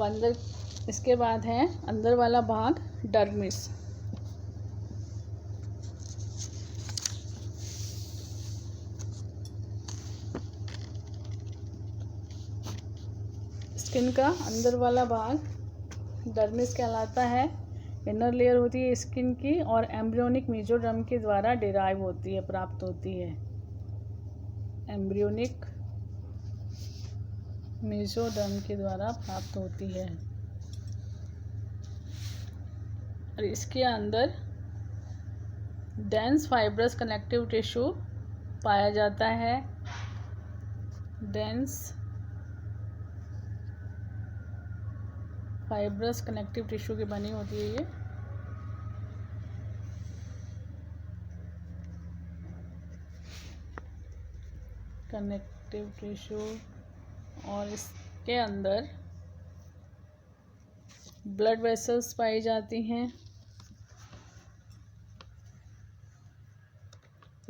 अंदर इसके बाद है अंदर वाला भाग डर्मिस। स्किन का अंदर वाला भाग डर्मिस कहलाता है। इनर लेयर होती है स्किन की और एम्ब्रियोनिक मेसोडर्म के द्वारा डिराइव होती है, प्राप्त होती है। एम्ब्रियोनिक मेसोडर्म के द्वारा प्राप्त होती है और इसके अंदर डेंस फाइब्रस कनेक्टिव टिश्यू पाया जाता है। डेंस फाइब्रस कनेक्टिव टिश्यू की बनी होती है ये। कनेक्टिव टिश्यू और इसके अंदर ब्लड वेसल्स पाई जाती हैं,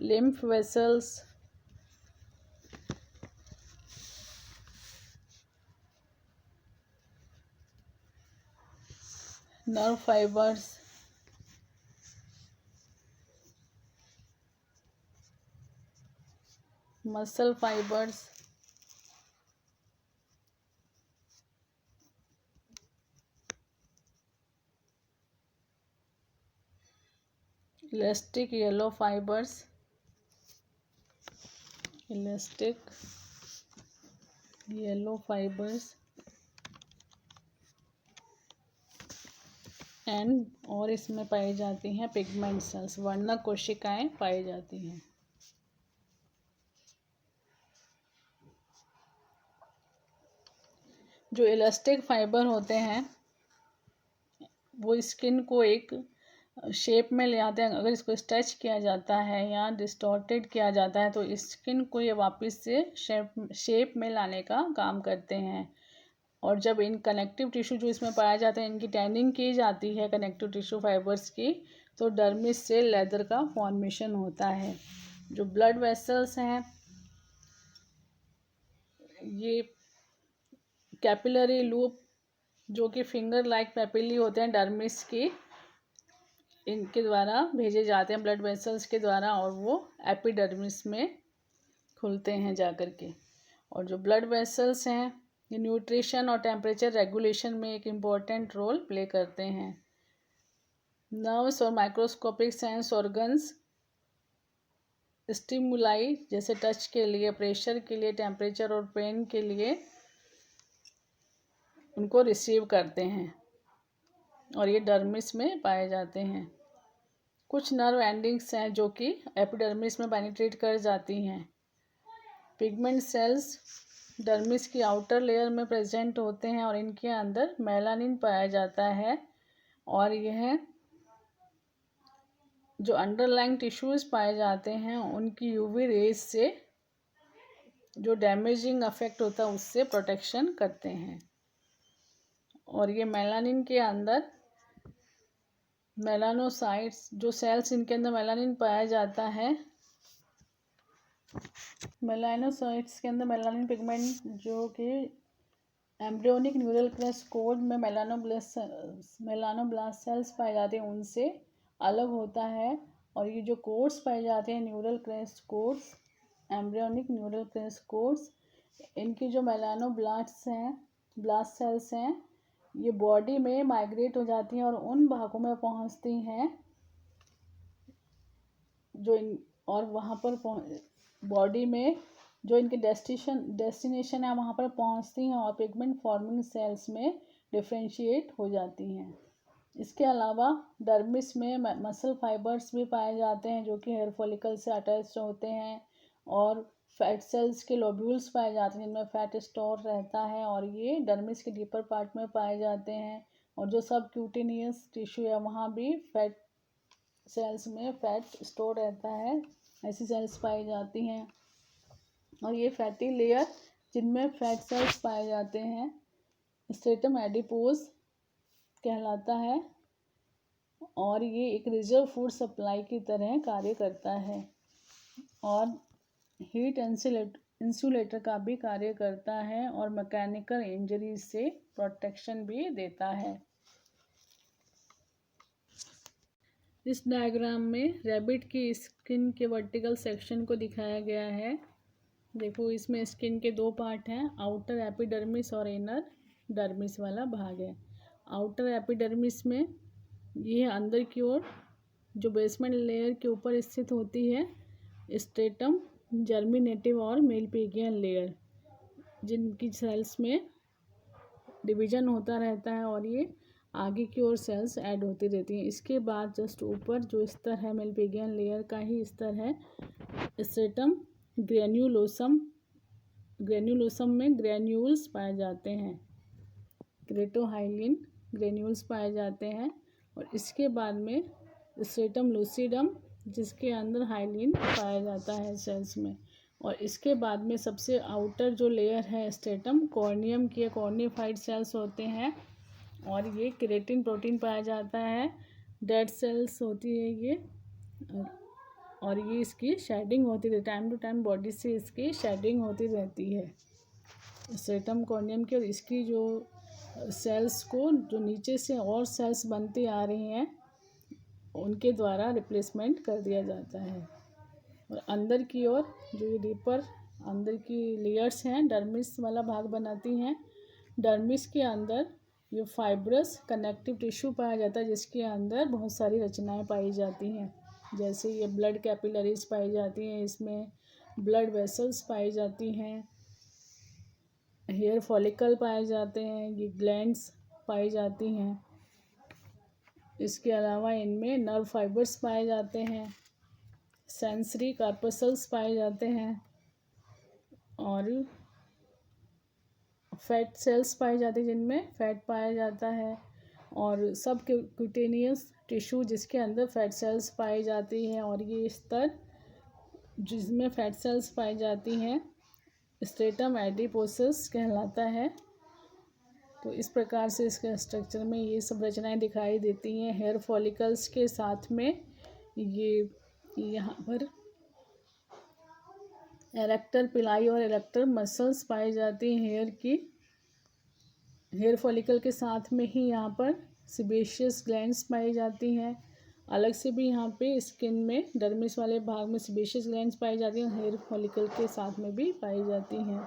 lymph vessels, nerve fibres, muscle fibres, elastic yellow fibres, elastic yellow fibres and और इसमें पाई जाती हैं पिगमेंट सेल्स, वर्णक कोशिकाएं पाई जाती हैं। जो इलास्टिक फाइबर होते हैं वो स्किन को एक शेप में ले आते हैं। अगर इसको स्ट्रेच किया जाता है या डिस्टॉर्टेड किया जाता है तो स्किन को ये वापस से शेप में लाने का काम करते हैं। और जब इन कनेक्टिव टिश्यू जो इसमें पाया जाता है इनकी टैनिंग की जाती है कनेक्टिव टिश्यू फाइबर्स की, तो डर्मिस से लेदर का फॉर्मेशन होता है। जो ब्लड वेसल्स हैं ये कैपिलरी लूप जो कि फिंगर लाइक पेपिली होते हैं डर्मिस की, इनके द्वारा भेजे जाते हैं ब्लड वेसल्स के द्वारा और वो एपिडर्मिस में खुलते हैं जाकर के। और जो ब्लड वेसल्स हैं ये न्यूट्रिशन और टेम्परेचर रेगुलेशन में एक इम्पॉर्टेंट रोल प्ले करते हैं। नर्व्स और माइक्रोस्कोपिक सेंस ऑर्गन्स स्टिमुलाई जैसे टच के लिए, प्रेशर के लिए, टेम्परेचर और पेन के लिए उनको रिसीव करते हैं और ये डर्मिस में पाए जाते हैं। कुछ नर्व एंडिंग्स हैं जो कि एपिडर्मिस में पेनिट्रेट कर जाती हैं। पिगमेंट सेल्स डर्मिस की आउटर लेयर में प्रेजेंट होते हैं और इनके अंदर मेलानिन पाया जाता है और यह जो अंडरलाइंग टिश्यूज पाए जाते हैं उनकी यूवी रेज से जो डैमेजिंग इफेक्ट होता है उससे प्रोटेक्शन करते हैं। और ये मेलानिन के अंदर मेलानोसाइट्स जो सेल्स इनके अंदर मेलानिन पाया जाता है, मेलानोसाइट्स के अंदर मेलानिन पिगमेंट जो कि एम्ब्रियोनिक न्यूरल क्रेस्ट कोड में मेलानोब्लास्ट सेल्स पाए जाते हैं उनसे अलग होता है। और ये जो कोड्स पाए जाते हैं neural crest codes, embryonic neural crest codes, इनकी जो ब्लास्ट सेल्स हैं ये बॉडी में माइग्रेट हो जाती हैं और उन भागों में पहुंचती हैं जो और वहाँ पर बॉडी में जो इनके डेस्टिनेशन है वहाँ पर पहुँचती हैं और पिगमेंट फॉर्मिंग सेल्स में डिफ्रेंशिएट हो जाती हैं। इसके अलावा डर्मिस में मसल फाइबर्स भी पाए जाते हैं जो कि हेयर फॉलिकल से अटैच होते हैं और फैट सेल्स के लोब्यूल्स पाए जाते हैं जिनमें फैट स्टोर रहता है और ये डर्मिस के डीपर पार्ट में पाए जाते हैं। और जो सब क्यूटेनियस टिश्यू है वहाँ भी फैट सेल्स में फैट स्टोर रहता है, ऐसी सेल्स पाई जाती हैं। और ये फैटी लेयर जिनमें फैट सेल्स पाए जाते हैं स्ट्रेटम एडिपोज कहलाता है और ये एक रिजर्व फूड सप्लाई की तरह कार्य करता है। और हीट इंसुलेटर का भी कार्य करता है और मैकेनिकल इंजरी से प्रोटेक्शन भी देता है। इस डायग्राम में रैबिट की स्किन के वर्टिकल सेक्शन को दिखाया गया है। देखो इसमें स्किन के दो पार्ट हैं, आउटर एपिडर्मिस और इनर डर्मिस वाला भाग है। आउटर एपिडर्मिस में ये अंदर की ओर जो बेसमेंट लेयर के ऊपर स्थित होती है स्ट्रेटम, जर्मिनेटिव और मेलपिगियन लेयर, जिनकी सेल्स में डिवीजन होता रहता है और ये आगे की ओर सेल्स ऐड होती रहती हैं। इसके बाद जस्ट ऊपर जो स्तर है मेलपिगियन लेयर का ही स्तर है स्ट्रेटम ग्रेन्युलोसम। ग्रेन्युलोसम में ग्रेन्यूल्स पाए जाते हैं, क्रेटोहाइलिन ग्रेन्यूल्स पाए जाते हैं। और इसके बाद में स्ट्रेटम लूसिडम, जिसके अंदर हाइलिन पाया जाता है सेल्स में। और इसके बाद में सबसे आउटर जो लेयर है स्ट्रेटम कॉर्नियम के कॉर्निफाइड सेल्स होते हैं और ये केराटिन प्रोटीन पाया जाता है, डेड सेल्स होती है ये, और ये इसकी शेडिंग होती रहती है, टाइम टू टाइम बॉडी से इसकी शेडिंग होती रहती है स्ट्रेटम कॉर्नियम की। और इसकी जो सेल्स को जो नीचे से और सेल्स बनती आ रही हैं उनके द्वारा रिप्लेसमेंट कर दिया जाता है। और अंदर की ओर जो ये डीपर अंदर की लेयर्स हैं डर्मिस वाला भाग बनाती हैं। डर्मिस के अंदर ये फाइब्रस कनेक्टिव टिश्यू पाया जाता है, जिसके अंदर बहुत सारी रचनाएं पाई जाती हैं, जैसे ये ब्लड कैपिलरीज पाई जाती हैं, इसमें ब्लड वेसल्स पाई जाती हैं, हेयर फॉलिकल पाए जाते हैं, ये ग्लैंड्स पाई जाती हैं। इसके अलावा इनमें नर्व फाइबर्स पाए जाते हैं, सेंसरी कार्पसल्स पाए जाते हैं और फैट सेल्स पाए जाते हैं जिनमें फैट पाया जाता है, और सब क्यूटेनियस टिश्यू जिसके अंदर फैट सेल्स पाई जाती हैं। और ये स्तर जिसमें फैट सेल्स पाई जाती हैं स्ट्रेटम एडिपोसस कहलाता है। तो इस प्रकार से इसके स्ट्रक्चर में ये सब रचनाएं दिखाई देती हैं। हेयर फॉलिकल्स के साथ में ये यहाँ पर एरेक्टर पिलाई और एरेक्टर मसल्स पाई जाती हैं हेयर की। हेयर फॉलिकल के साथ में ही यहाँ पर सिबेशियस ग्लैंड्स पाई जाती हैं। अलग से भी यहाँ पे स्किन में डर्मिस वाले भाग में सिबेशियस ग्लैंड्स पाई जाती हैं, हेयर फॉलिकल के साथ में भी पाई जाती हैं।